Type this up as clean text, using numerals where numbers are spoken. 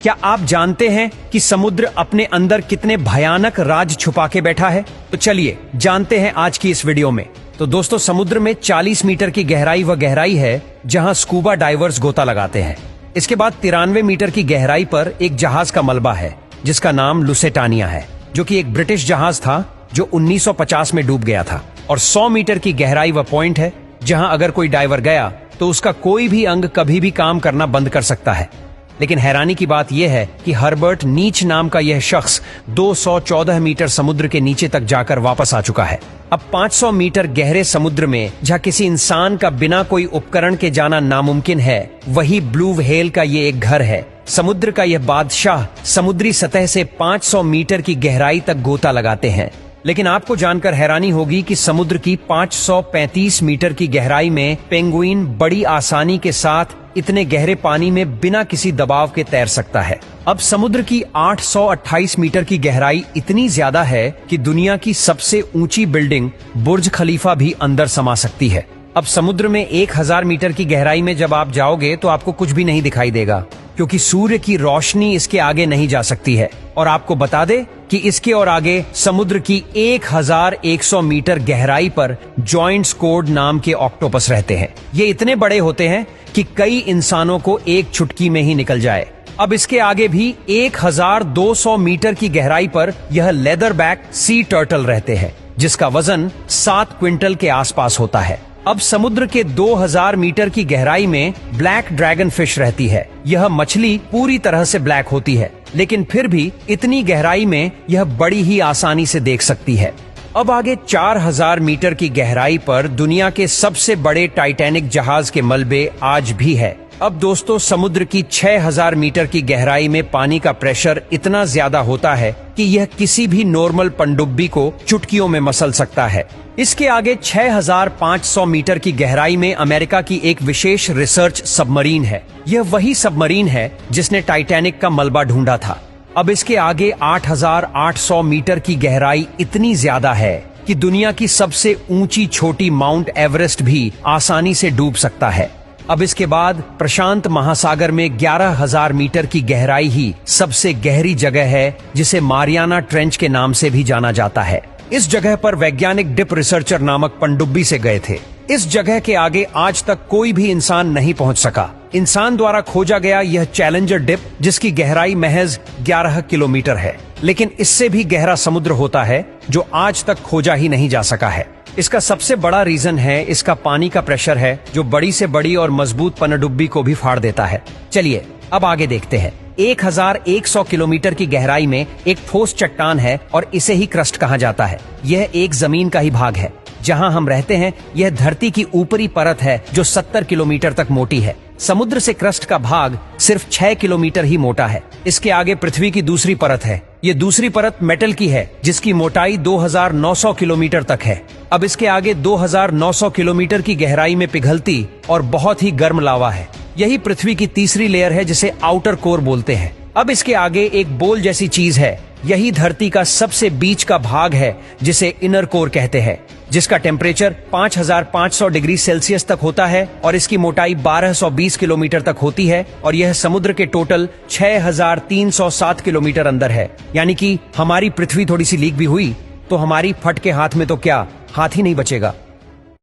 क्या आप जानते हैं कि समुद्र अपने अंदर कितने भयानक राज छुपा के बैठा है? तो चलिए जानते हैं आज की इस वीडियो में। तो दोस्तों, समुद्र में 40 मीटर की गहराई है जहां स्कूबा डाइवर्स गोता लगाते हैं। इसके बाद 93 मीटर की गहराई पर एक जहाज का मलबा है जिसका नाम लुसेटानिया है, जो कि एक ब्रिटिश जहाज था जो 1950 में डूब गया था। और 100 मीटर की गहराई वह पॉइंट है जहां अगर कोई डाइवर गया तो उसका कोई भी अंग कभी भी काम करना बंद कर सकता है। लेकिन हैरानी की बात यह है कि हर्बर्ट नीच नाम का यह शख्स 214 मीटर समुद्र के नीचे तक जाकर वापस आ चुका है। अब 500 मीटर गहरे समुद्र में जहां किसी इंसान का बिना कोई उपकरण के जाना नामुमकिन है, वही ब्लू व्हेल का ये एक घर है। समुद्र का यह बादशाह समुद्री सतह से 500 मीटर की गहराई तक गोता लगाते हैं। लेकिन आपको जानकर हैरानी होगी कि समुद्र की 535 मीटर की गहराई में पेंगुइन बड़ी आसानी के साथ इतने गहरे पानी में बिना किसी दबाव के तैर सकता है। अब समुद्र की 828 मीटर की गहराई इतनी ज्यादा है कि दुनिया की सबसे ऊंची बिल्डिंग बुर्ज खलीफा भी अंदर समा सकती है। अब समुद्र में 1000 मीटर की गहराई में जब आप जाओगे तो आपको कुछ भी नहीं दिखाई देगा, क्योंकि सूर्य की रोशनी इसके आगे नहीं जा सकती है। और आपको बता दे कि इसके और आगे समुद्र की 1100 मीटर गहराई पर जॉइंट स्क्वाड नाम के ऑक्टोपस रहते हैं। ये इतने बड़े होते हैं कि कई इंसानों को एक चुटकी में ही निकल जाए। अब इसके आगे भी 1200 मीटर की गहराई पर यह लेदर बैक सी टर्टल रहते हैं, जिसका वजन 7 क्विंटल के आसपास होता है। अब समुद्र के 2000 मीटर की गहराई में ब्लैक ड्रैगन फिश रहती है। यह मछली पूरी तरह से ब्लैक होती है, लेकिन फिर भी इतनी गहराई में यह बड़ी ही आसानी से देख सकती है। अब आगे 4000 मीटर की गहराई पर दुनिया के सबसे बड़े टाइटैनिक जहाज के मलबे आज भी है। अब दोस्तों, समुद्र की 6000 मीटर की गहराई में पानी का प्रेशर इतना ज्यादा होता है कि यह किसी भी नॉर्मल पनडुब्बी को चुटकियों में मसल सकता है। इसके आगे 6500 मीटर की गहराई में अमेरिका की एक विशेष रिसर्च सबमरीन है। यह वही सबमरीन है जिसने टाइटैनिक का मलबा ढूंढा था। अब इसके आगे 8800 मीटर की गहराई इतनी ज्यादा है कि दुनिया की सबसे ऊंची छोटी माउंट एवरेस्ट भी आसानी से डूब सकता है। अब इसके बाद प्रशांत महासागर में 11000 मीटर की गहराई ही सबसे गहरी जगह है, जिसे मारियाना ट्रेंच के नाम से भी जाना जाता है। इस जगह पर वैज्ञानिक डिप रिसर्चर नामक पनडुब्बी से गए थे। इस जगह के आगे आज तक कोई भी इंसान नहीं पहुंच सका। इंसान द्वारा खोजा गया यह चैलेंजर डिप, जिसकी गहराई महज 11 किलोमीटर है, लेकिन इससे भी गहरा समुद्र होता है जो आज तक खोजा ही नहीं जा सका है। इसका सबसे बड़ा रीजन है इसका पानी का प्रेशर है, जो बड़ी से बड़ी और मजबूत पनडुब्बी को भी फाड़ देता है। चलिए अब आगे देखते हैं। 1100 किलोमीटर की गहराई में एक ठोस चट्टान है और इसे ही क्रस्ट कहा जाता है। यह एक जमीन का ही भाग है। जहां हम रहते हैं यह धरती की ऊपरी परत है जो 70 किलोमीटर तक मोटी है। समुद्र से क्रस्ट का भाग सिर्फ 6 किलोमीटर ही मोटा है। इसके आगे पृथ्वी की दूसरी परत है। ये दूसरी परत मेटल की है, जिसकी मोटाई 2900 किलोमीटर तक है। अब इसके आगे 2900 किलोमीटर की गहराई में पिघलती और बहुत ही गर्म लावा है। यही पृथ्वी की तीसरी लेयर है, जिसे आउटर कोर बोलते हैं। अब इसके आगे एक बोल जैसी चीज है। यही धरती का सबसे बीच का भाग है, जिसे इनर कोर कहते हैं, जिसका टेम्परेचर 5500 डिग्री सेल्सियस तक होता है और इसकी मोटाई 1220 किलोमीटर तक होती है। और यह समुद्र के टोटल 6307 किलोमीटर अंदर है। यानी कि हमारी पृथ्वी थोड़ी सी लीक भी हुई तो हमारी फट के हाथ में तो क्या, हाथ ही नहीं बचेगा।